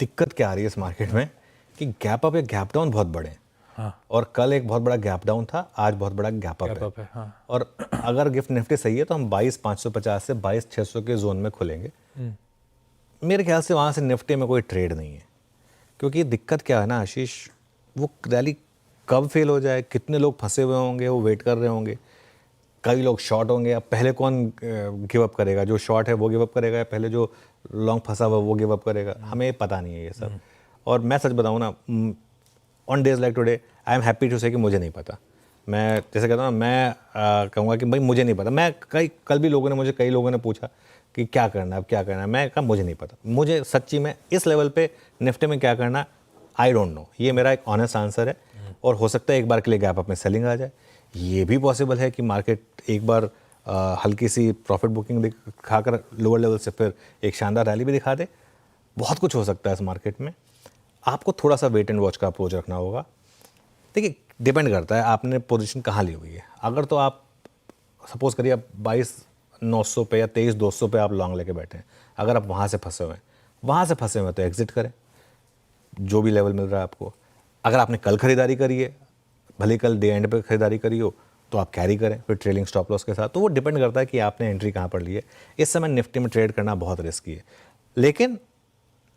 दिक्कत क्या आ रही है इस मार्केट में कि गैप अप या गैप डाउन बहुत बड़े हैं। हाँ, और कल एक बहुत बड़ा गैप डाउन था, आज बहुत बड़ा गैप अप है। है हाँ। और अगर गिफ्ट निफ्टी सही है तो हम 22,550 से 22,600 के जोन में खुलेंगे। मेरे ख्याल से वहाँ से निफ्टी में कोई ट्रेड नहीं है, क्योंकि दिक्कत क्या है ना आशीष, वो रैली कब फेल हो जाए, कितने लोग फंसे हुए होंगे, वो वेट कर रहे होंगे। कई लोग शॉर्ट होंगे। अब पहले कौन गिव अप करेगा? जो शॉर्ट है वो गिव अप करेगा या पहले जो लॉन्ग फंसा हुआ वो गिव अप करेगा? हमें पता नहीं है ये सब। और मैं सच बताऊँ ना, on days like today I am happy to say कि मुझे नहीं पता। मैं जैसे कहता हूँ ना, मैं कहूँगा कि भाई मुझे नहीं पता। मैं कल भी कई लोगों ने पूछा कि क्या करना है, अब क्या करना है। मैं कहा मुझे नहीं पता, मुझे सच्ची में इस लेवल पे निफ्टी में क्या करना, आई डोंट नो। ये मेरा एक ऑनेस्ट आंसर है। और हो सकता है एक बार के लिए गैप अप में सेलिंग आ जाए। ये भी पॉसिबल है कि मार्केट एक बार हल्की सी प्रॉफिट बुकिंग दिखाकर लोअर लेवल से फिर एक शानदार रैली भी दिखा दे। बहुत कुछ हो सकता है इस मार्केट में। आपको थोड़ा सा वेट एंड वॉच का अप्रोच रखना होगा। देखिए, डिपेंड करता है आपने पोजीशन कहाँ ली हुई है। अगर तो आप सपोज करिए आप 22,900 पे या 23,200 पे आप लॉन्ग लेके बैठे हैं, अगर आप वहाँ से फंसे हुए हैं तो एग्जिट करें जो भी लेवल मिल रहा है आपको। अगर आपने कल खरीदारी करी है, भले कल डे एंड पे खरीदारी करी हो, तो आप कैरी करें फिर ट्रेलिंग स्टॉप लॉस के साथ। तो वो डिपेंड करता है कि आपने एंट्री कहाँ पर ली है। इस समय निफ्टी में ट्रेड करना बहुत रिस्की है, लेकिन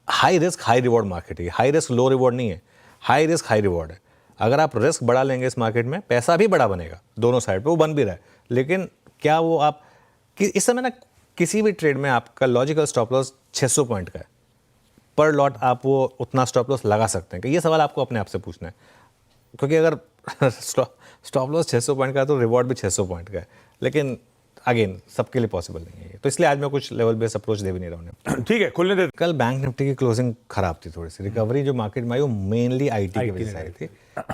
high risk high reward market है। हाई रिस्क लो रिवॉर्ड नहीं है, हाई रिस्क हाई रिवॉर्ड है। अगर आप रिस्क बढ़ा लेंगे इस मार्केट में, पैसा भी बड़ा बनेगा दोनों साइड पे, वो बन भी रहा है। लेकिन क्या वो आप कि इस समय ना किसी भी ट्रेड में आपका लॉजिकल स्टॉप लॉस 600 पॉइंट का है पर लॉट, आप वो उतना स्टॉप लॉस लगा सकते हैं कि ये सवाल आपको अपने आप से पूछना है। क्योंकि अगर स्टॉप लॉस 600 पॉइंट का है तो रिवॉर्ड भी 600 पॉइंट का है। लेकिन अगेन सबके लिए पॉसिबल नहीं है ये, तो इसलिए आज मैं कुछ लेवल बेस्ड अप्रोच दे भी नहीं रहा हूँ। ठीक है, खुलने दे। कल बैंक निफ्टी की क्लोजिंग खराब थी। थोड़ी सी रिकवरी जो मार्केट में आई वो मेनली आईटी की वजह से आई थी।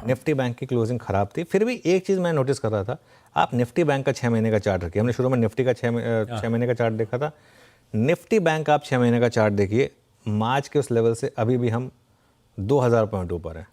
निफ्टी बैंक की क्लोजिंग खराब थी। फिर भी एक चीज़ मैं नोटिस कर रहा था, आप निफ्टी बैंक का 6 महीने का चार्ट रखिए। हमने शुरू में निफ्टी का 6 महीने का चार्ट देखा था। निफ्टी बैंक आप 6 महीने का चार्ट देखिए, मार्च के उस लेवल से अभी भी हम 2,000 पॉइंट ऊपर है।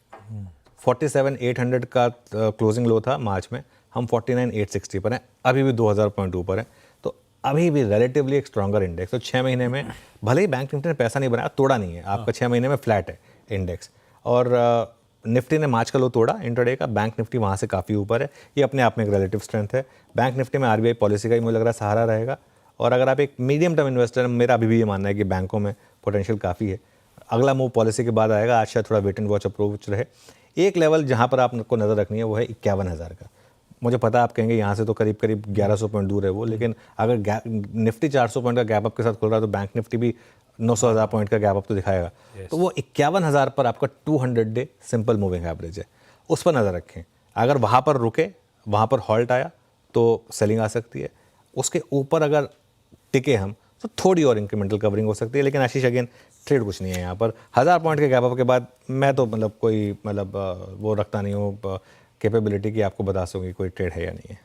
47,800 का क्लोजिंग लो था मार्च में, हम 49,860 पर हैं, अभी भी 2,000 पॉइंट ऊपर है। तो अभी भी रिलेटिवली एक स्ट्रॉन्गर इंडेक्स। तो 6 महीने में भले ही बैंक निफ्टी ने पैसा नहीं बनाया, तोड़ा नहीं है आपका, 6 महीने में फ्लैट है इंडेक्स। और निफ्टी ने मार्च का लो तोड़ा इंट्राडे का, बैंक निफ्टी वहाँ से काफ़ी ऊपर है। ये अपने आप में एक रिलेटिव स्ट्रेंथ है। बैंक निफ्टी में आरबीआई पॉलिसी का ही मुझे लग रहा है सहारा रहेगा। और अगर आप एक मीडियम टर्म इन्वेस्टर हैं, मेरा अभी भी ये मानना है कि बैंकों में पोटेंशियल काफ़ी है। अगला मूव पॉलिसी के बाद आएगा, आज शायद थोड़ा वेट एंड वॉच अप्रोच रहे। एक लेवल जहाँ पर आपको नज़र रखनी है वो है 51,000 का। मुझे पता आप कहेंगे यहाँ से तो करीब करीब 1100 पॉइंट दूर है वो, लेकिन अगर निफ्टी 400 पॉइंट का गैप अप के साथ खुल रहा है तो बैंक निफ्टी भी 900,000 पॉइंट का गैप अप तो दिखाएगा। तो वो 51,000 पर आपका 200 डे सिंपल मूविंग एवरेज है, उस पर नज़र रखें। अगर वहाँ पर रुके, वहाँ पर हॉल्ट आया तो सेलिंग आ सकती है। उसके ऊपर अगर टिके हम तो थोड़ी और इंक्रीमेंटल कवरिंग हो सकती है। लेकिन आशीष अगेन ट्रेड कुछ नहीं है यहाँ पर। 1,000 पॉइंट के गैप अप के बाद मैं तो कोई वो रखता नहीं हूँ कैपेबिलिटी कि आपको बता सकूँ कि कोई ट्रेड है या नहीं है।